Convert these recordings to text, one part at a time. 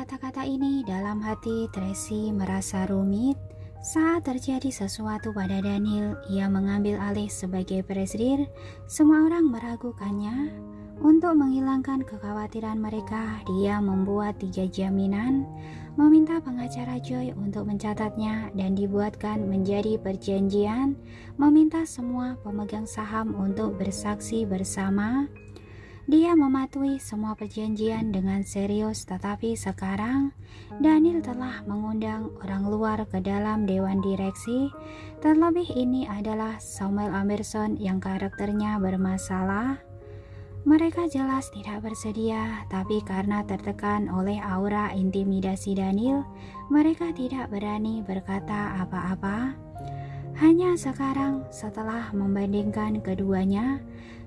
kata-kata ini dalam hati, Tracy merasa rumit. Saat terjadi sesuatu pada Daniel, ia mengambil alih sebagai presidir. Semua orang meragukannya. Untuk menghilangkan kekhawatiran mereka, dia membuat 3 jaminan, meminta pengacara Joy untuk mencatatnya dan dibuatkan menjadi perjanjian, meminta semua pemegang saham untuk bersaksi bersama. Dia mematuhi semua perjanjian dengan serius, tetapi sekarang Daniel telah mengundang orang luar ke dalam dewan direksi. Terlebih ini adalah Samuel Anderson yang karakternya bermasalah. Mereka jelas tidak bersedia, tapi karena tertekan oleh aura intimidasi Daniel, mereka tidak berani berkata apa-apa. Hanya sekarang, setelah membandingkan keduanya,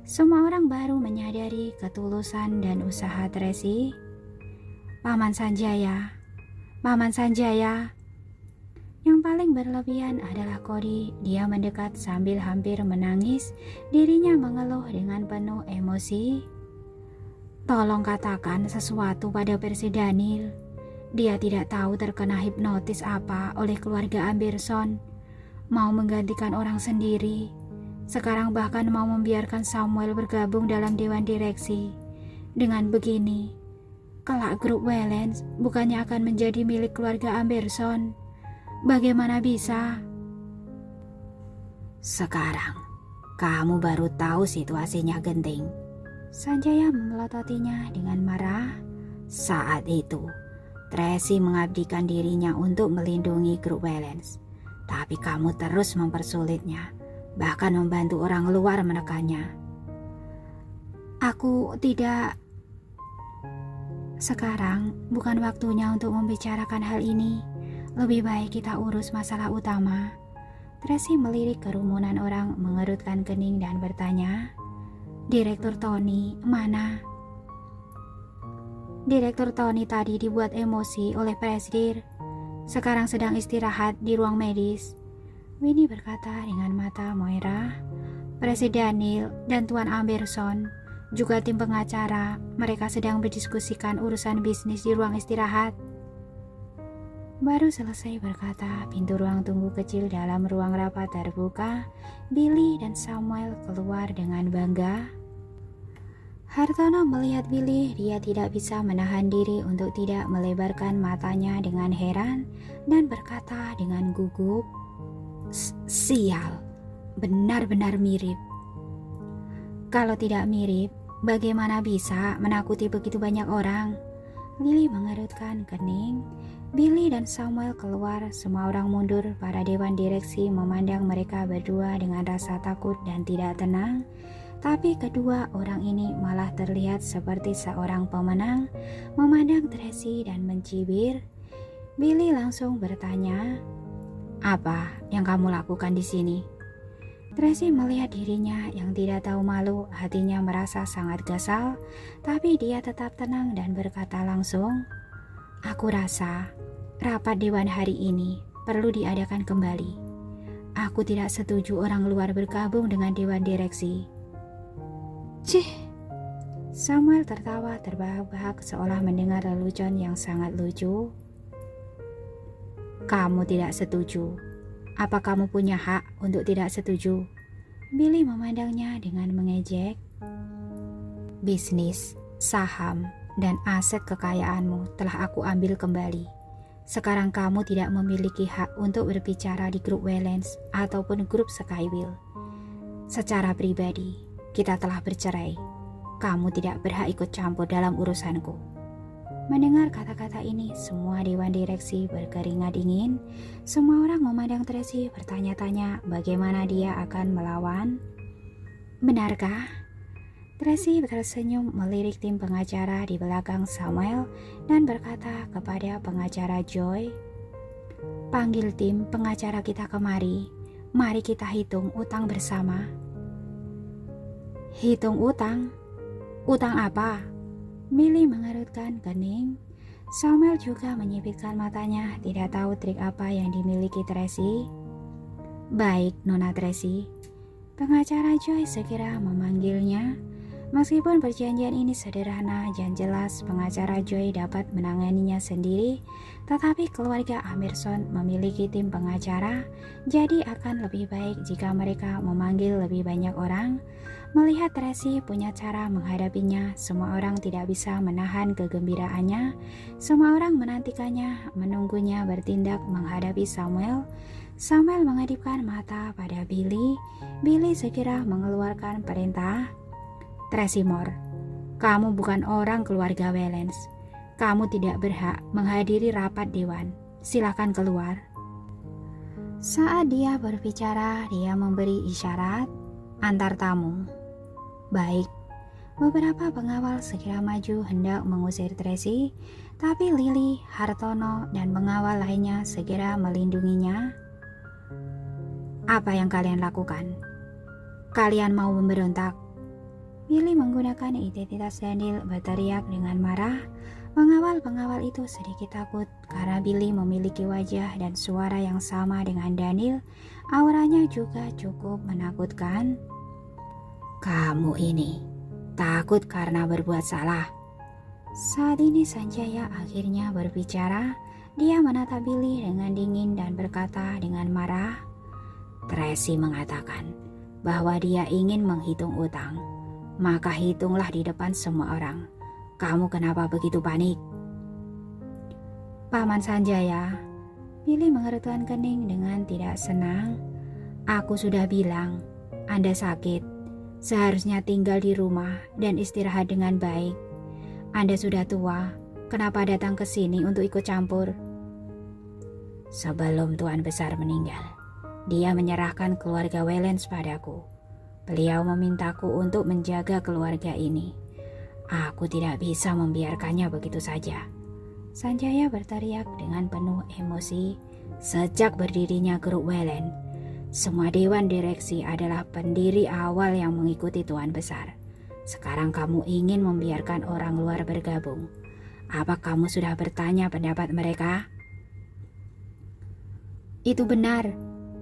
semua orang baru menyadari ketulusan dan usaha Tracy. Paman Sanjaya, Paman Sanjaya. Yang paling berlebihan adalah Cody. Dia mendekat sambil hampir menangis. Dirinya mengeluh dengan penuh emosi. Tolong katakan sesuatu pada Percy Daniel. Dia tidak tahu terkena hipnotis apa oleh keluarga Anderson. Mau menggantikan orang sendiri. Sekarang bahkan mau membiarkan Samuel bergabung dalam dewan direksi. Dengan begini, kelak grup Waylands bukannya akan menjadi milik keluarga Anderson. Bagaimana bisa? Sekarang, kamu baru tahu situasinya genting. Sanjaya memelototinya dengan marah. Saat itu, Tracy mengabdikan dirinya untuk melindungi grup Waylands. Tapi kamu terus mempersulitnya, bahkan membantu orang luar menekannya. Aku tidak... Sekarang bukan waktunya untuk membicarakan hal ini. Lebih baik kita urus masalah utama. Tracy melirik kerumunan orang, mengerutkan kening dan bertanya, Direktur Tony, mana? Direktur Tony tadi dibuat emosi oleh presidir. Sekarang sedang istirahat di ruang medis. Winnie berkata dengan mata merah. Presiden Daniel dan Tuan Anderson, juga tim pengacara, mereka sedang berdiskusikan urusan bisnis di ruang istirahat. Baru selesai berkata, pintu ruang tunggu kecil dalam ruang rapat terbuka. Billy dan Samuel keluar dengan bangga. Hartono melihat Billy, dia tidak bisa menahan diri untuk tidak melebarkan matanya dengan heran dan berkata dengan gugup, Sial, benar-benar mirip. Kalau tidak mirip, bagaimana bisa menakuti begitu banyak orang? Lily mengerutkan kening. Billy dan Samuel keluar, semua orang mundur. Para dewan direksi memandang mereka berdua dengan rasa takut dan tidak tenang. Tapi kedua orang ini malah terlihat seperti seorang pemenang, memandang Tracy dan mencibir. Billy langsung bertanya, apa yang kamu lakukan di sini? Tracy melihat dirinya yang tidak tahu malu, hatinya merasa sangat gasal, tapi dia tetap tenang dan berkata langsung, aku rasa rapat dewan hari ini perlu diadakan kembali. Aku tidak setuju orang luar bergabung dengan dewan direksi. Cih! Samuel tertawa terbahak-bahak seolah mendengar lelucon yang sangat lucu. Kamu tidak setuju. Apa kamu punya hak untuk tidak setuju? Billy memandangnya dengan mengejek. Bisnis, saham, dan aset kekayaanmu telah aku ambil kembali. Sekarang kamu tidak memiliki hak untuk berbicara di grup Waylands ataupun grup Skywheel. Secara pribadi, kita telah bercerai. Kamu tidak berhak ikut campur dalam urusanku. Mendengar kata-kata ini, semua dewan direksi berkeringat dingin. Semua orang memandang Tracy bertanya-tanya bagaimana dia akan melawan. Benarkah? Tracy tersenyum melirik tim pengacara di belakang Samuel dan berkata kepada pengacara Joy, panggil tim pengacara kita kemari. Mari kita hitung utang bersama. Hitung utang? Utang apa? Billy mengerutkan kening. Samuel juga menyipitkan matanya, tidak tahu trik apa yang dimiliki Tracy. Baik, Nona Tracy. Pengacara Joy segera memanggilnya. Meskipun perjanjian ini sederhana dan jelas pengacara Joy dapat menanganinya sendiri, tetapi keluarga Amerson memiliki tim pengacara, jadi akan lebih baik jika mereka memanggil lebih banyak orang. Melihat Tracy punya cara menghadapinya, semua orang tidak bisa menahan kegembiraannya. Semua orang menantikannya, menunggunya bertindak menghadapi Samuel. Samuel mengedipkan mata pada Billy. Billy segera mengeluarkan perintah. Tracy Moore, kamu bukan orang keluarga Wellens. Kamu tidak berhak menghadiri rapat dewan. Silakan keluar. Saat dia berbicara, dia memberi isyarat, antar tamu. Baik. Beberapa pengawal segera maju hendak mengusir Tracy, tapi Lily, Hartono, dan pengawal lainnya segera melindunginya. Apa yang kalian lakukan? Kalian mau memberontak? Billy menggunakan identitas Daniel berteriak dengan marah. Pengawal-pengawal itu sedikit takut karena Billy memiliki wajah dan suara yang sama dengan Daniel. Auranya juga cukup menakutkan. Kamu ini takut karena berbuat salah. Saat ini Sanjaya akhirnya berbicara. Dia menatap Billy dengan dingin dan berkata dengan marah, Tracy mengatakan bahwa dia ingin menghitung utang. Maka hitunglah di depan semua orang. Kamu kenapa begitu panik? Paman Sanjaya, Billy mengerutkan kening dengan tidak senang. Aku sudah bilang, Anda sakit. Seharusnya tinggal di rumah dan istirahat dengan baik. Anda sudah tua, kenapa datang ke sini untuk ikut campur? Sebelum Tuan Besar meninggal, dia menyerahkan keluarga Wellens padaku. Beliau memintaku untuk menjaga keluarga ini. Aku tidak bisa membiarkannya begitu saja. Sanjaya berteriak dengan penuh emosi. Sejak berdirinya grup Wellen, semua dewan direksi adalah pendiri awal yang mengikuti Tuan Besar. Sekarang kamu ingin membiarkan orang luar bergabung. Apa kamu sudah bertanya pendapat mereka? Itu benar,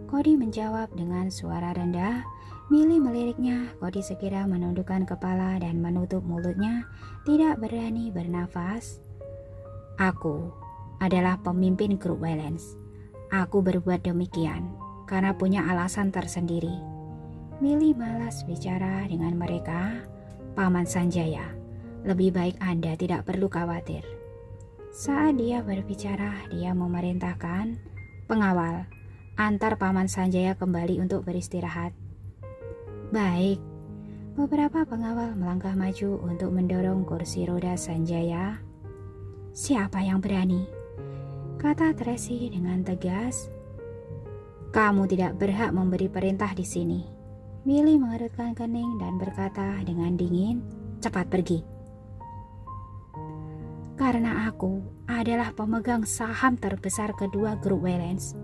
Cody menjawab dengan suara rendah. Billy meliriknya. Cody segera menundukkan kepala dan menutup mulutnya, tidak berani bernafas. Aku adalah pemimpin grup Wellens. Aku berbuat demikian karena punya alasan tersendiri. Billy malas bicara dengan mereka. Paman Sanjaya, lebih baik Anda tidak perlu khawatir. Saat dia berbicara, dia memerintahkan, pengawal, antar Paman Sanjaya kembali untuk beristirahat. Baik, beberapa pengawal melangkah maju untuk mendorong kursi roda Sanjaya. Siapa yang berani? Kata Tracy dengan tegas. Kamu tidak berhak memberi perintah di sini. Billy mengerutkan kening dan berkata dengan dingin, cepat pergi. Karena aku adalah pemegang saham terbesar kedua grup Wellens.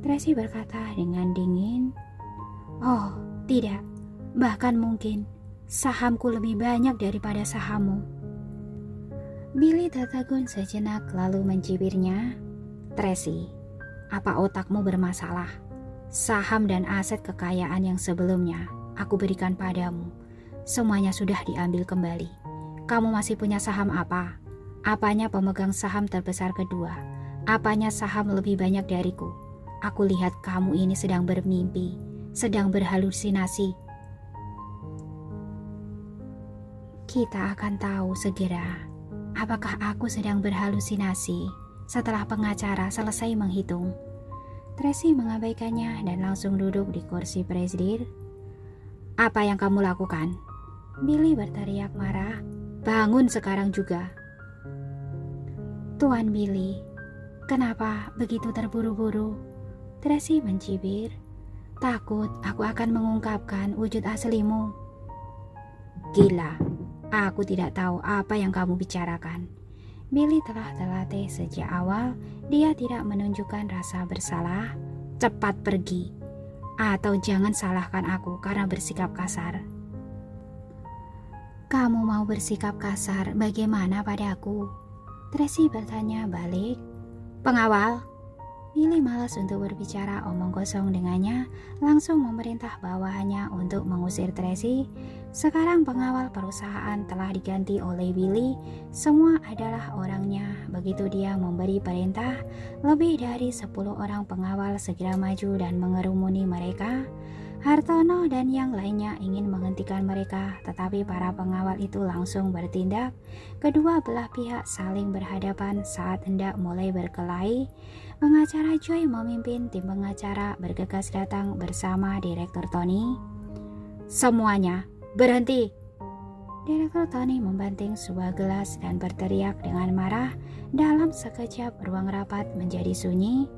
Tracy berkata dengan dingin. Oh, tidak. Bahkan mungkin sahamku lebih banyak daripada sahammu. Billy tertegun sejenak lalu mencibirnya. Tracy, apa otakmu bermasalah? Saham dan aset kekayaan yang sebelumnya aku berikan padamu, semuanya sudah diambil kembali. Kamu masih punya saham apa? Apanya pemegang saham terbesar kedua? Apanya saham lebih banyak dariku? Aku lihat kamu ini sedang bermimpi, sedang berhalusinasi. Kita akan tahu segera apakah aku sedang berhalusinasi setelah pengacara selesai menghitung. Tracy mengabaikannya dan langsung duduk di kursi presidir. Apa yang kamu lakukan? Billy berteriak marah. Bangun sekarang juga. Tuan Billy, kenapa begitu terburu-buru? Tracy mencibir. Takut aku akan mengungkapkan wujud aslimu. Gila. Aku tidak tahu apa yang kamu bicarakan. Billy telah terlatih sejak awal. Dia tidak menunjukkan rasa bersalah. Cepat pergi. Atau jangan salahkan aku karena bersikap kasar. Kamu mau bersikap kasar bagaimana padaku? Tracy bertanya balik. Pengawal, Billy malas untuk berbicara omong kosong dengannya, langsung memerintah bawahannya untuk mengusir Tracy. Sekarang pengawal perusahaan telah diganti oleh Billy, semua adalah orangnya. Begitu dia memberi perintah, lebih dari 10 orang pengawal segera maju dan mengerumuni mereka. Hartono dan yang lainnya ingin menghentikan mereka, tetapi para pengawal itu langsung bertindak. Kedua belah pihak saling berhadapan saat hendak mulai berkelahi. Pengacara Joy memimpin tim pengacara bergegas datang bersama Direktur Tony. "Semuanya, berhenti!" Direktur Tony membanting sebuah gelas dan berteriak dengan marah. Dalam sekejap ruang rapat menjadi sunyi.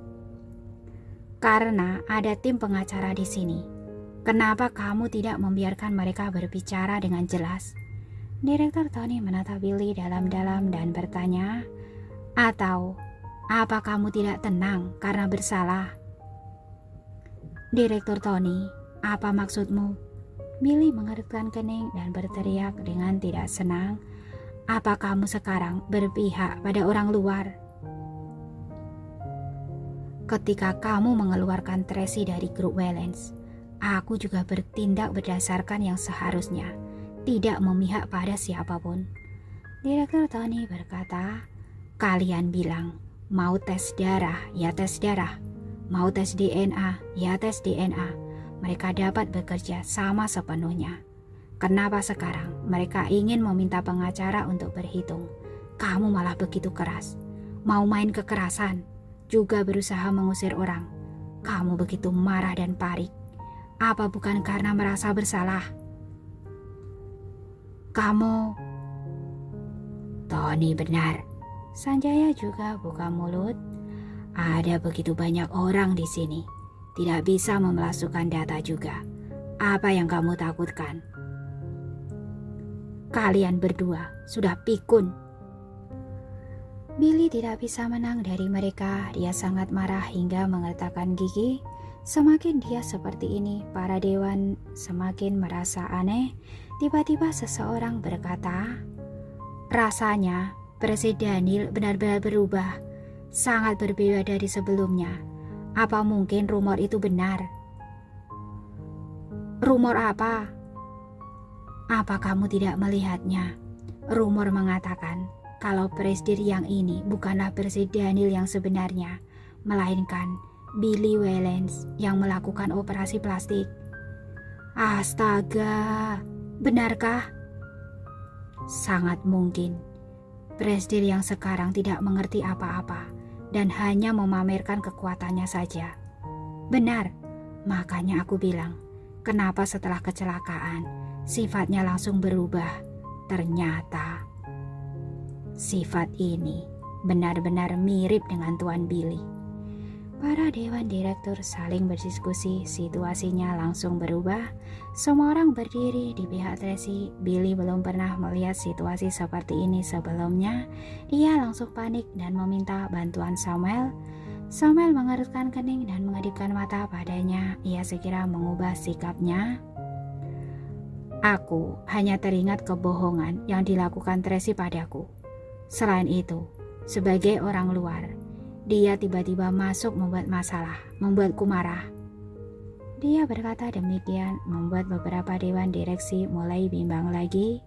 "Karena ada tim pengacara di sini. Kenapa kamu tidak membiarkan mereka berbicara dengan jelas?" Direktur Tony menatap Billy dalam-dalam dan bertanya, "Atau apa kamu tidak tenang karena bersalah?" "Direktur Tony, apa maksudmu?" Billy mengerutkan kening dan berteriak dengan tidak senang, "Apa kamu sekarang berpihak pada orang luar? Ketika kamu mengeluarkan Tracy dari grup Waylands, aku juga bertindak berdasarkan yang seharusnya, tidak memihak pada siapapun." Direktur Tony berkata, "Kalian bilang, mau tes darah, ya tes darah. Mau tes DNA, ya tes DNA. Mereka dapat bekerja sama sepenuhnya. Kenapa sekarang mereka ingin meminta pengacara untuk berhitung? Kamu malah begitu keras. Mau main kekerasan, juga berusaha mengusir orang. Kamu begitu marah dan parik. Apa bukan karena merasa bersalah? Kamu..." "Tony benar." Sanjaya juga buka mulut. "Ada begitu banyak orang di sini. Tidak bisa memalsukan data juga. Apa yang kamu takutkan? Kalian berdua sudah pikun." Billy tidak bisa menang dari mereka. Dia sangat marah hingga mengertakkan gigi. Semakin dia seperti ini, para dewan semakin merasa aneh. Tiba-tiba seseorang berkata, "Rasanya Presiden Daniel benar-benar berubah, sangat berbeda dari sebelumnya. Apa mungkin rumor itu benar?" "Rumor apa? Apa kamu tidak melihatnya? Rumor mengatakan kalau presiden yang ini bukanlah Presiden Daniel yang sebenarnya, melainkan Billy Waylands yang melakukan operasi plastik." "Astaga, benarkah?" "Sangat mungkin. Presiden yang sekarang tidak mengerti apa-apa dan hanya memamerkan kekuatannya saja." "Benar, makanya aku bilang, kenapa setelah kecelakaan sifatnya langsung berubah? Ternyata sifat ini benar-benar mirip dengan Tuan Billy." Para dewan direktur saling berdiskusi, situasinya langsung berubah. Semua orang berdiri di pihak Tracy. Billy belum pernah melihat situasi seperti ini sebelumnya. Ia langsung panik dan meminta bantuan Samuel. Samuel mengerutkan kening dan mengedipkan mata padanya. Ia segera mengubah sikapnya. "Aku hanya teringat kebohongan yang dilakukan Tracy padaku. Selain itu, sebagai orang luar, dia tiba-tiba masuk membuat masalah, membuatku marah." Dia berkata demikian membuat beberapa dewan direksi mulai bimbang lagi.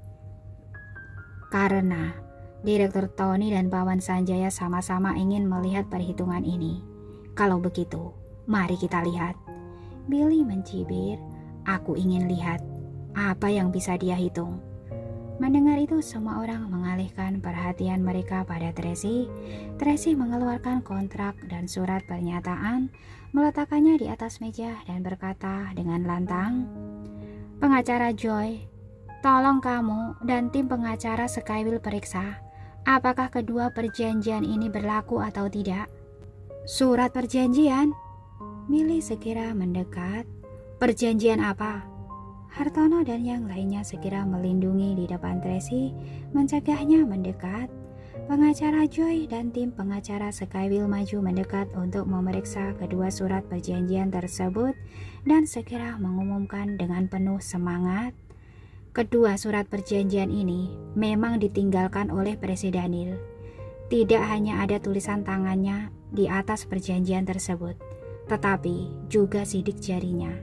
Karena Direktur Tony dan Pawan Sanjaya sama-sama ingin melihat perhitungan ini. "Kalau begitu, mari kita lihat." Billy mencibir, "Aku ingin lihat apa yang bisa dia hitung." Mendengar itu, semua orang mengalihkan perhatian mereka pada Tracy. Tracy mengeluarkan kontrak dan surat pernyataan, meletakkannya di atas meja dan berkata dengan lantang, "Pengacara Joy, tolong kamu dan tim pengacara Skywell periksa apakah kedua perjanjian ini berlaku atau tidak." "Surat perjanjian?" Billy segera mendekat. "Perjanjian apa?" Hartono dan yang lainnya segera melindungi di depan Tracy, mencegahnya mendekat. Pengacara Joy dan tim pengacara Skywell maju mendekat untuk memeriksa kedua surat perjanjian tersebut dan segera mengumumkan dengan penuh semangat, "Kedua surat perjanjian ini memang ditinggalkan oleh Presiden Daniel. Tidak hanya ada tulisan tangannya di atas perjanjian tersebut, tetapi juga sidik jarinya.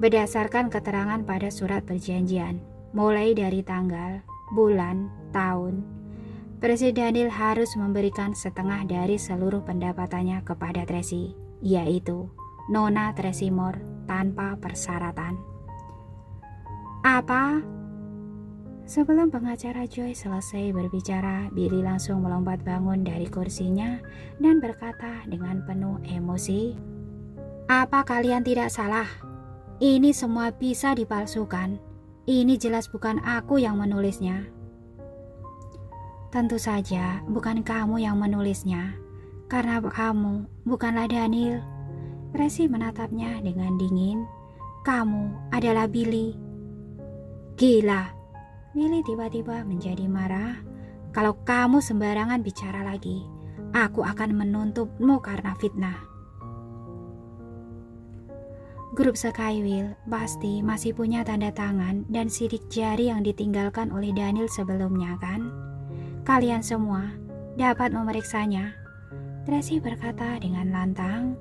Berdasarkan keterangan pada surat perjanjian, mulai dari tanggal, bulan, tahun, Presiden Daniel harus memberikan setengah dari seluruh pendapatannya kepada Tracy, yaitu Nona Tracy Moore tanpa persyaratan. Apa? Sebelum pengacara Joy selesai berbicara, Billy langsung melompat bangun dari kursinya dan berkata dengan penuh emosi, "Apa kalian tidak salah? Ini semua bisa dipalsukan. Ini jelas bukan aku yang menulisnya." "Tentu saja bukan kamu yang menulisnya, karena kamu bukanlah Daniel." Tracy menatapnya dengan dingin. "Kamu adalah Billy." "Gila!" Billy tiba-tiba menjadi marah. "Kalau kamu sembarangan bicara lagi, aku akan menuntutmu karena fitnah." Grup Skywheel pasti masih punya tanda tangan dan sidik jari yang ditinggalkan oleh Daniel sebelumnya, kan? Kalian semua dapat memeriksanya, Tracy berkata dengan lantang.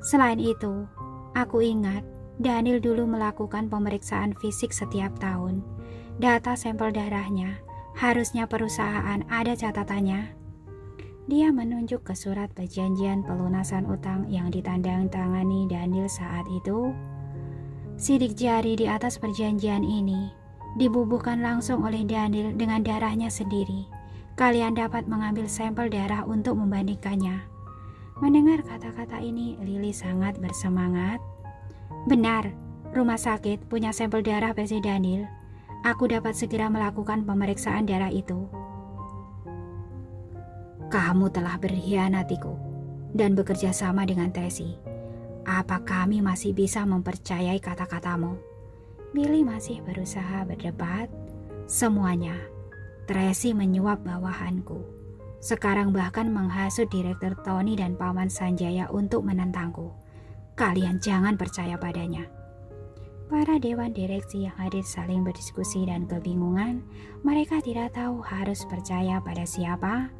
"Selain itu, aku ingat Daniel dulu melakukan pemeriksaan fisik setiap tahun. Data sampel darahnya, harusnya perusahaan ada catatannya." Dia menunjuk ke surat perjanjian pelunasan utang yang ditandangani Daniel saat itu. Sidik jari di atas perjanjian ini dibubuhkan langsung oleh Daniel dengan darahnya sendiri. Kalian dapat mengambil sampel darah untuk membandingkannya. Mendengar kata-kata ini, Lily sangat bersemangat. "Benar, rumah sakit punya sampel darah Presiden Daniel. Aku dapat segera melakukan pemeriksaan darah itu." "Kamu telah berkhianatiku dan bekerja sama dengan Tracy. Apa kami masih bisa mempercayai kata-katamu?" Billy masih berusaha berdebat. "Semuanya, Tracy menyuap bawahanku. Sekarang bahkan menghasut Direktur Tony dan Paman Sanjaya untuk menentangku. Kalian jangan percaya padanya." Para dewan direksi yang hadir saling berdiskusi dan kebingungan. Mereka tidak tahu harus percaya pada siapa.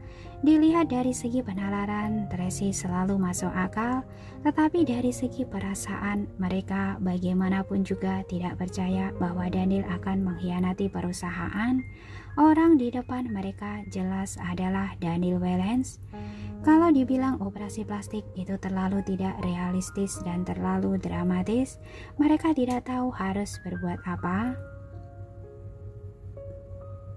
Dilihat dari segi penalaran, Tracy selalu masuk akal, tetapi dari segi perasaan, mereka bagaimanapun juga tidak percaya bahwa Daniel akan mengkhianati perusahaan. Orang di depan mereka jelas adalah Daniel Wellens. Kalau dibilang operasi plastik itu terlalu tidak realistis dan terlalu dramatis, mereka tidak tahu harus berbuat apa.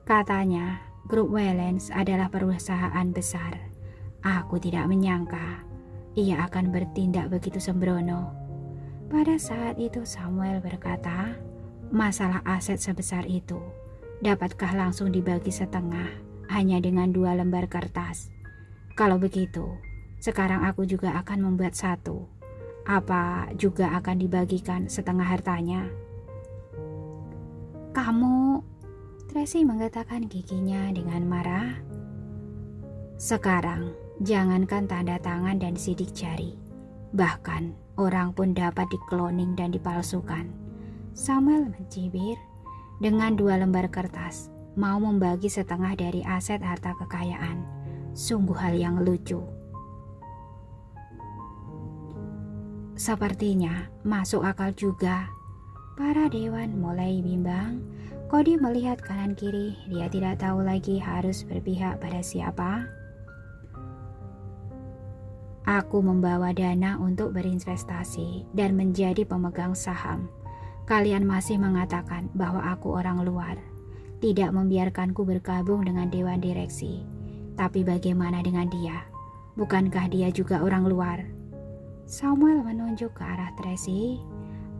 Katanya, grup Wellens adalah perusahaan besar. Aku tidak menyangka ia akan bertindak begitu sembrono. Pada saat itu Samuel berkata, "Masalah aset sebesar itu dapatkah langsung dibagi setengah hanya dengan 2 lembar kertas? Kalau begitu, sekarang aku juga akan membuat satu. Apa juga akan dibagikan setengah hartanya?" "Kamu..." Tracy menggetakkan giginya dengan marah. "Sekarang, jangankan tanda tangan dan sidik jari. Bahkan, orang pun dapat dikloning dan dipalsukan." Samuel mencibir. "Dengan 2 lembar kertas, mau membagi setengah dari aset harta kekayaan. Sungguh hal yang lucu." "Sepertinya masuk akal juga." Para dewan mulai bimbang. Cody melihat kanan kiri, dia tidak tahu lagi harus berpihak pada siapa. "Aku membawa dana untuk berinvestasi dan menjadi pemegang saham. Kalian masih mengatakan bahwa aku orang luar, tidak membiarkanku bergabung dengan dewan direksi. Tapi bagaimana dengan dia? Bukankah dia juga orang luar?" Samuel menunjuk ke arah Tracy.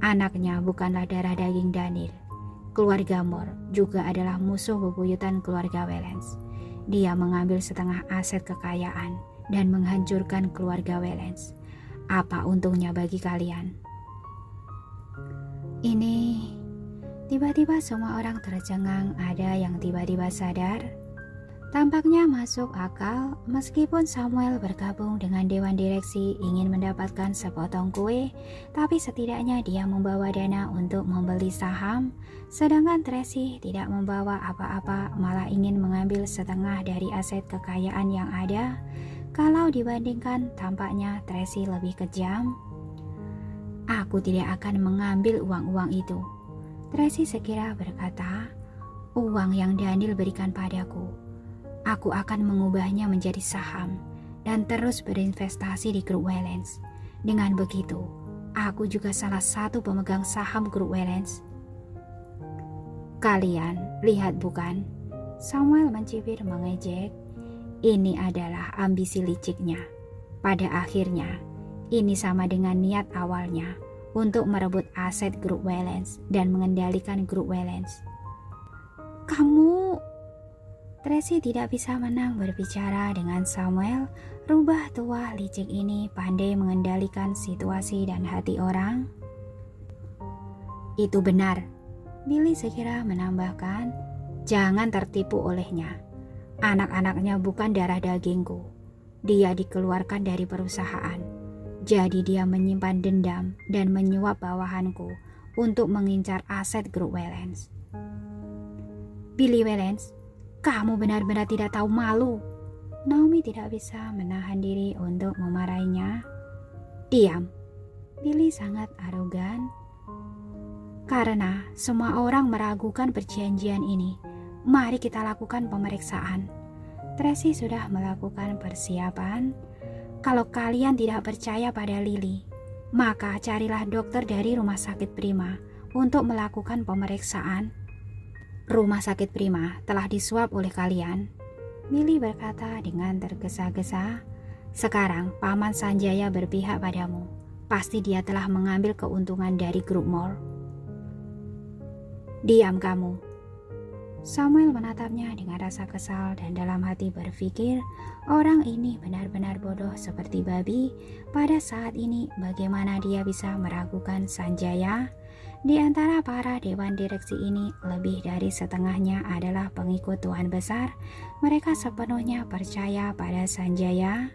"Anaknya bukanlah darah daging Daniel. Keluarga Moore juga adalah musuh bebuyutan keluarga Wellens. Dia mengambil setengah aset kekayaan dan menghancurkan keluarga Wellens. Apa untungnya bagi kalian?" Ini... Tiba-tiba semua orang tercengang, ada yang tiba-tiba sadar. Tampaknya masuk akal meskipun Samuel bergabung dengan Dewan Direksi ingin mendapatkan sepotong kue, tapi setidaknya dia membawa dana untuk membeli saham, sedangkan Tracy tidak membawa apa-apa malah ingin mengambil setengah dari aset kekayaan yang ada. Kalau dibandingkan tampaknya Tracy lebih kejam. Aku tidak akan mengambil uang-uang itu, Tracy segera berkata. Uang yang Daniel berikan padaku, aku akan mengubahnya menjadi saham dan terus berinvestasi di grup Wellens. Dengan begitu, aku juga salah satu pemegang saham grup Wellens. Kalian lihat bukan? Samuel mencibir mengejek. Ini adalah ambisi liciknya. Pada akhirnya, ini sama dengan niat awalnya untuk merebut aset grup Wellens dan mengendalikan grup Wellens. Kamu... Tracy tidak bisa menang berbicara dengan Samuel. Rubah tua licik ini pandai mengendalikan situasi dan hati orang. Itu benar, Billy segera menambahkan. Jangan tertipu olehnya. Anak-anaknya bukan darah dagingku. Dia dikeluarkan dari perusahaan. Jadi dia menyimpan dendam dan menyuap bawahanku untuk mengincar aset grup Wellens. Billy Wellens, kamu benar-benar tidak tahu malu. Naomi tidak bisa menahan diri untuk memarahinya. Diam. Billy sangat arogan. Karena semua orang meragukan perjanjian ini, mari kita lakukan pemeriksaan. Tracy sudah melakukan persiapan. Kalau kalian tidak percaya pada Lily, maka carilah dokter dari Rumah Sakit Prima untuk melakukan pemeriksaan. Rumah Sakit Prima telah disuap oleh kalian, Billy berkata dengan tergesa-gesa. Sekarang Paman Sanjaya berpihak padamu. Pasti dia telah mengambil keuntungan dari grup mall. Diam kamu. Samuel menatapnya dengan rasa kesal dan dalam hati berpikir, orang ini benar-benar bodoh seperti babi. Pada saat ini bagaimana dia bisa meragukan Sanjaya? Di antara para dewan direksi ini, lebih dari setengahnya adalah pengikut Tuan Besar. Mereka sepenuhnya percaya pada Sanjaya.